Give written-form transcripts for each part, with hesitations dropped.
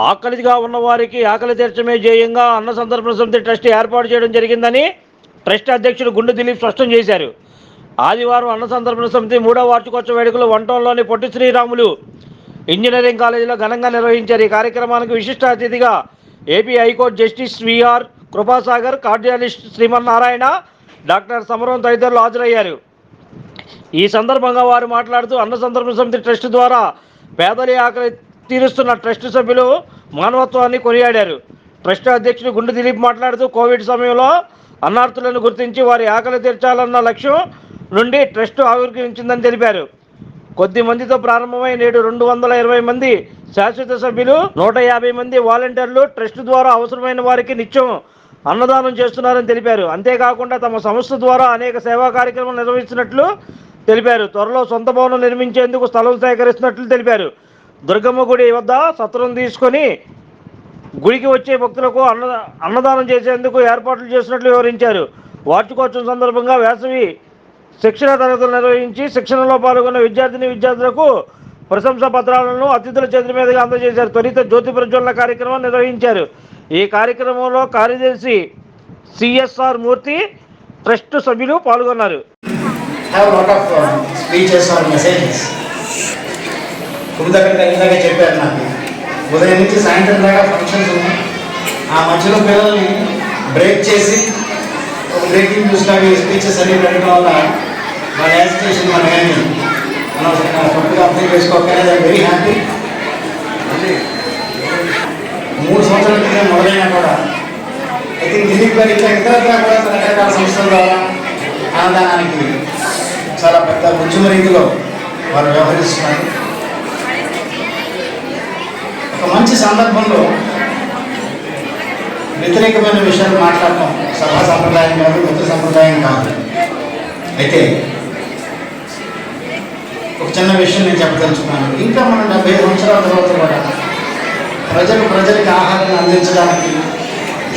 ఆకలిగా ఉన్నవారికి ఆకలి తీర్చమే ధ్యేయంగా అన్న సంతర్పణ సమితి ట్రస్ట్ ఏర్పాటు చేయడం జరిగిందని ట్రస్ట్ అధ్యక్షుడు గుండు దిలీప్ స్పష్టం చేశారు. ఆదివారం అన్న సంతర్పణ సమితి 3వ వార్షికోత్సవ వేడుకలు వంటంలోని పొట్టి శ్రీరాములు ఇంజనీరింగ్ కాలేజీలో ఘనంగా నిర్వహించారు. ఈ కార్యక్రమానికి విశిష్ట అతిథిగా AP high court justice V R Krupasagar, cardiologist Srimannarayana, doctor Samaram తదితరులు హాజరయ్యారు. ఈ సందర్భంగా వారు మాట్లాడుతూ అన్న సంతర్పణ సమితి ట్రస్ట్ ద్వారా పేదల ఆకలి తీరుస్తున్న ట్రస్ట్ సభ్యులు మానవత్వాన్ని కొనియాడారు. ట్రస్ట్ అధ్యక్షుడు గుండు దిలీప్ మాట్లాడుతూ కోవిడ్ సమయంలో అన్నార్థులను గుర్తించి వారి ఆకలి తీర్చాలన్న లక్ష్యం నుండి ట్రస్ట్ ఆవిర్భవించిందని తెలిపారు. కొద్ది మందితో ప్రారంభమై నేడు 220 మంది శాశ్వత సభ్యులు, 150 మంది వాలంటీర్లు ట్రస్ట్ ద్వారా అవసరమైన వారికి నిత్యం అన్నదానం చేస్తున్నారని తెలిపారు. అంతేకాకుండా తమ సంస్థ ద్వారా అనేక సేవా కార్యక్రమాలు నిర్వహిస్తున్నట్లు తెలిపారు. త్వరలో సొంత భవనం నిర్మించేందుకు స్థలం సేకరిస్తున్నట్లు తెలిపారు. దుర్గమ్మ గుడి వద్ద సత్రం తీసుకొని గుడికి వచ్చే భక్తులకు అన్నదానం చేసేందుకు ఏర్పాట్లు చేసినట్లు వివరించారు. వార్షికోత్సవం సందర్భంగా వేసవి శిక్షణ తరగతులు నిర్వహించి శిక్షణలో పాల్గొన్న విద్యార్థులకు ప్రశంసా పత్రాలను అతిథుల చేతుల మీదుగా అందజేశారు. త్వరిత జ్యోతి ప్రజ్వలన కార్యక్రమం నిర్వహించారు. ఈ కార్యక్రమంలో కార్యదర్శి సిఎస్ఆర్ మూర్తి, ట్రస్ట్ సభ్యులు పాల్గొన్నారు. చెప్పారు నాకు ఉదయం నుంచి సాయంత్రం దాకా ఫంక్షన్స్ ఉన్నాయి. ఆ మధ్యలో పిల్లల్ని బ్రేక్ చేసి ఒక బ్రేకింగ్ న్యూస్ లాగా స్పీచెస్ అన్ని పెట్టడం వల్ల వాళ్ళ యాజిటేషన్ మన కానీ అనవసరంగా తప్పుగా అర్థం చేసుకోకనే వెరీ హ్యాపీ. 3 సంవత్సరాల క్రితం మొదలైనా కూడా ఐ థింక్ దిలీప్ గారు ఇంకా ఇతరత్రా కూడా రకరకాల సంస్థల ద్వారా అన్నదానానికి చాలా పెద్ద ఉద్యమ రీతిలో వారు వ్యవహరిస్తున్నారు. ఒక మంచి సందర్భంలో వ్యతిరేకమైన విషయాలు మాట్లాడటం సభా సంప్రదాయం కాదు, మిత్ర సంప్రదాయం కాదు. అయితే ఒక చిన్న విషయం నేను చెప్పదలుచుకున్నాను. ఇంకా మనం 70 సంవత్సరాల తర్వాత కూడా ప్రజలకు ఆహారాన్ని అందించడానికి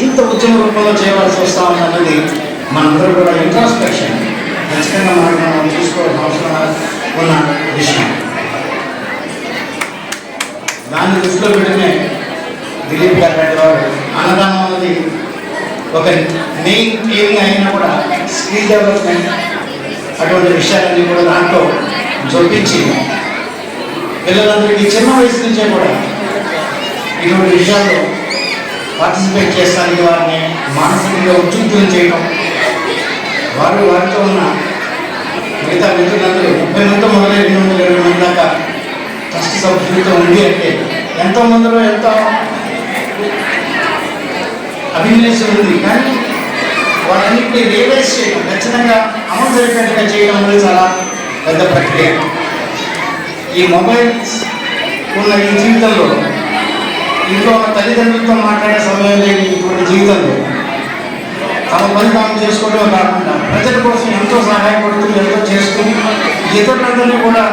ఇంత ఉద్యమ రూపంలో చేయవలసి వస్తూ ఉందన్నది మనందరూ కూడా ఇంట్రాస్పెక్షన్ ఖచ్చితంగా మనం చూసుకోవాల్సిన అవసరం ఉన్న విషయం. దాన్ని దృష్టిలో పెట్టుకునే దిలీప్ గారు లాంటి వారు అన్నదానం అన్నది ఒక మెయిన్ ఎయిమ్ అయినా కూడా స్కిల్ డెవలప్మెంట్ అటువంటి విషయాలన్నీ కూడా దాంట్లో జోడించి పిల్లలందరికీ చిన్న వయసు నుంచే కూడా ఇటువంటి విషయాల్లో పార్టిసిపేట్ చేస్తానికి వారిని మానసికంగా ఉద్యుక్తులు చేయడం, వారితో ఉన్న మిగతా మిత్రులందరూ 30 మంది మొదలై 220 మంది దాకా ట్రస్ట్ సభ్యులతో ఉంది అంటే ఎంతో మందిలో ఎంతో అభినయం ఉంది. కానీ వాటన్నిటిని రియలైజ్ చేయడం, ఖచ్చితంగా అమలు జరిగేట్టుగా చేయడం అనేది చాలా పెద్ద ప్రక్రియ. ఈ మొబైల్స్ ఉన్న ఈ జీవితంలో ఇంట్లో ఉన్న తల్లిదండ్రులతో మాట్లాడే సమయం లేని ఇటువంటి జీవితంలో తమ పని తాము చేసుకోవడమే కాకుండా ప్రజల కోసం ఎంతో సహాయపడుతూ ఎంతో చేస్తూ ఇతరులందరినీ కూడా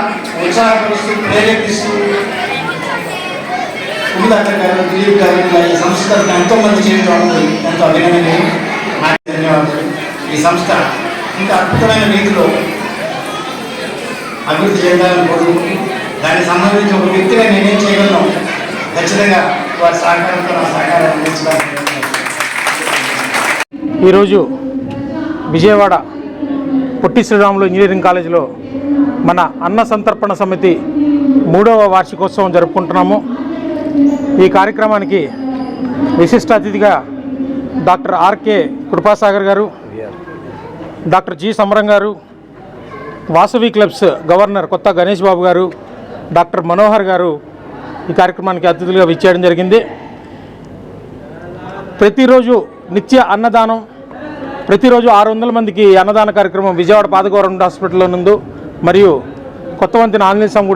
ఉత్సాహపరుస్తూ ప్రేరేపిస్తూ డాక్టర్ గారు, దిలీప్ గారు ఈ సంస్థకు ఎంతోమంది చేయడం ఎంతో అభినందనీయం. నాకు ధన్యవాదాలు. ఈ సంస్థ ఇంకా అద్భుతమైన రీతిలో అభివృద్ధి చేయాలని కోరుకుంటూ దానికి సంబంధించి ఒక వ్యక్తిగా నేనేం చేయగలను ఖచ్చితంగా వారి సహకారంతో నా సహకారం అందించడానికి. ఈరోజు విజయవాడ పొట్టి శ్రీరాములు ఇంజనీరింగ్ కాలేజీలో మన అన్న సంతర్పణ సమితి 3వ వార్షికోత్సవం జరుపుకుంటున్నాము. ఈ కార్యక్రమానికి విశిష్ట అతిథిగా డాక్టర్ ఆర్కే కృపాసాగర్ గారు, డాక్టర్ జి సమరం గారు, వాసవి క్లబ్స్ గవర్నర్ కొత్త గణేష్ బాబు గారు, డాక్టర్ మనోహర్ గారు ఈ కార్యక్రమానికి అతిథులుగా విచ్చేయడం జరిగింది. ప్రతిరోజు నిత్య అన్నదానం, ప్రతిరోజు 600 మందికి అన్నదాన కార్యక్రమం విజయవాడ పాత గవర్నమెంట్ హాస్పిటల్లో నందు మరియు కొత్త వంతెన ఆంజనేయ స్వామి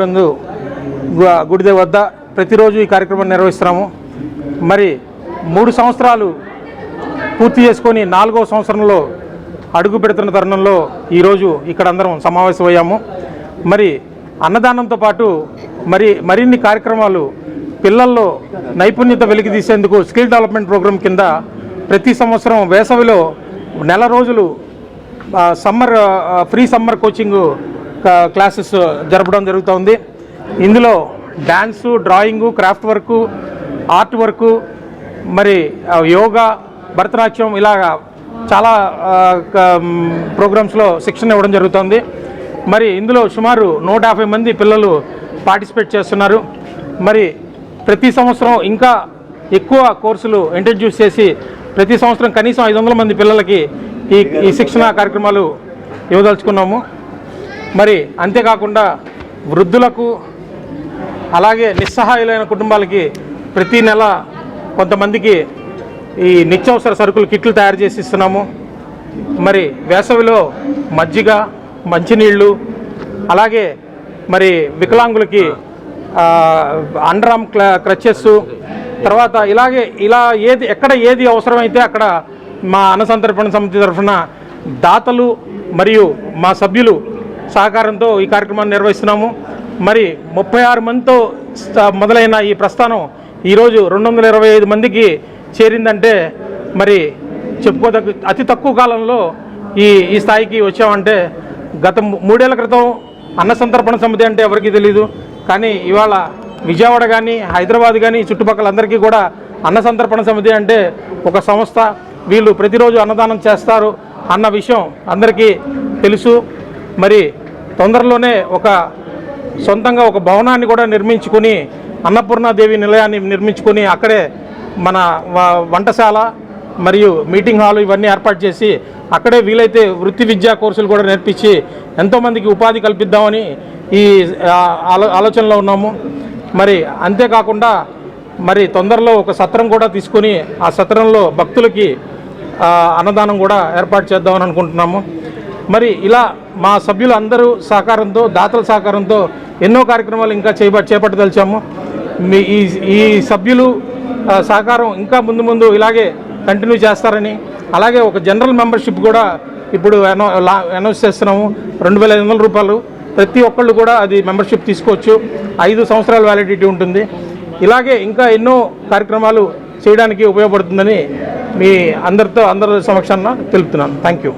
గుడి వద్ద ప్రతిరోజు ఈ కార్యక్రమం నిర్వహిస్తున్నాము. మరి 3 సంవత్సరాలు పూర్తి చేసుకొని 4వ సంవత్సరంలో అడుగు పెడుతున్న తరుణంలో ఈరోజు ఇక్కడ అందరం సమావేశమయ్యాము. మరి అన్నదానంతో పాటు మరిన్ని కార్యక్రమాలు పిల్లల్లో నైపుణ్యత వెలికి తీసేందుకు స్కిల్ డెవలప్మెంట్ ప్రోగ్రాం కింద ప్రతి సంవత్సరం వేసవిలో 1 నెల రోజులు ఫ్రీ సమ్మర్ కోచింగ్ క్లాసెస్ జరపడం జరుగుతుంది. ఇందులో dance, drawing, craft work, art work, మరి యోగా, భరతనాట్యం ఇలాగా చాలా ప్రోగ్రామ్స్లో శిక్షణ ఇవ్వడం జరుగుతుంది. మరి ఇందులో సుమారు 150 మంది పిల్లలు పార్టిసిపేట్ చేస్తున్నారు. మరి ప్రతి సంవత్సరం ఇంకా ఎక్కువ కోర్సులు ఇంట్రడ్యూస్ చేసి ప్రతి సంవత్సరం కనీసం 500 మంది పిల్లలకి ఈ శిక్షణ కార్యక్రమాలు ఇవ్వదలుచుకున్నాము. మరి అంతేకాకుండా వృద్ధులకు అలాగే నిస్సహాయులైన కుటుంబాలకి ప్రతి నెల కొంతమందికి ఈ నిత్యావసర సరుకులు కిట్లు తయారు చేసి ఇస్తున్నాము. మరి వేసవిలో మజ్జిగ, మంచినీళ్ళు, అలాగే మరి వికలాంగులకి అండర్ ఆర్మ్ క్రచెస్, తర్వాత ఇలా ఎక్కడ ఏది అవసరమైతే అక్కడ మా అన్న సంతర్పణ సమితి తరఫున దాతలు మరియు మా సభ్యులు సహకారంతో ఈ కార్యక్రమాన్ని నిర్వహిస్తున్నాము. మరి 36 మందితో మొదలైన ఈ ప్రస్థానం ఈరోజు 225 మందికి చేరిందంటే మరి చెప్పుకోదగ్గ అతి తక్కువ కాలంలో ఈ స్థాయికి వచ్చామంటే గత 3 ఏళ్ల క్రితం అన్న సంతర్పణ సమితి అంటే ఎవరికీ తెలియదు. కానీ ఇవాళ విజయవాడ కానీ హైదరాబాద్ కానీ చుట్టుపక్కల అందరికీ కూడా అన్న సంతర్పణ సమితి అంటే ఒక సంస్థ. వీళ్ళు ప్రతిరోజు అన్నదానం చేస్తారు అన్న విషయం అందరికీ తెలుసు. మరి తొందరలోనే సొంతంగా ఒక భవనాన్ని కూడా నిర్మించుకొని అన్నపూర్ణాదేవి నిలయాన్ని నిర్మించుకొని అక్కడే మన వంటశాల మరియు మీటింగ్ హాల్ ఇవన్నీ ఏర్పాటు చేసి అక్కడే వీలైతే వృత్తి విద్యా కోర్సులు కూడా నేర్పించి ఎంతోమందికి ఉపాధి కల్పిద్దామని ఈ ఆలోచనలో ఉన్నాము. మరి అంతేకాకుండా మరి తొందరలో ఒక సత్రం కూడా తీసుకొని ఆ సత్రంలో భక్తులకి అన్నదానం కూడా ఏర్పాటు చేద్దామని అనుకుంటున్నాము. మరి ఇలా మా సభ్యులు అందరూ సహకారంతో, దాతల సహకారంతో ఎన్నో కార్యక్రమాలు ఇంకా చేపట్టదలిచాము. ఈ సభ్యులు సహకారం ఇంకా ముందు ఇలాగే కంటిన్యూ చేస్తారని, అలాగే ఒక జనరల్ మెంబర్షిప్ కూడా ఇప్పుడు అనౌన్స్ చేస్తున్నాము. 2500 రూపాయలు ప్రతి ఒక్కళ్ళు కూడా అది మెంబర్షిప్ తీసుకోవచ్చు. 5 సంవత్సరాల వ్యాలిడిటీ ఉంటుంది. ఇలాగే ఇంకా ఎన్నో కార్యక్రమాలు చేయడానికి ఉపయోగపడుతుందని మీ అందరి సమక్షాన తెలుపుతున్నాను. Thank you.